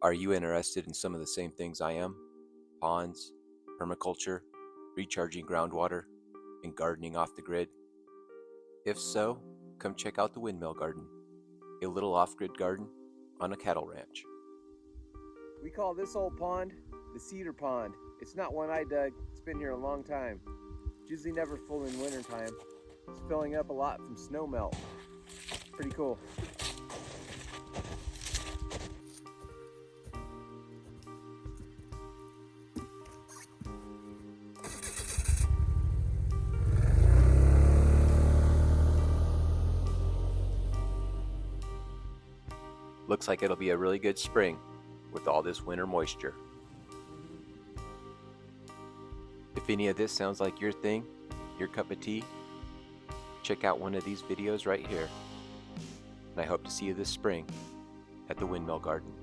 Are you interested in some of the same things I am? Ponds, permaculture, recharging groundwater, and gardening off the grid? If so, come check out the Windmill Garden, a little off-grid garden on a cattle ranch. We call this old pond the Cedar Pond. It's not one I dug. It's been here a long time. It's usually never full in wintertime. It's filling up a lot from snow melt. Pretty cool. Looks like it'll be a really good spring with all this winter moisture. If any of this sounds like your thing, your cup of tea, check out one of these videos right here. And I hope to see you this spring at the Windmill Garden.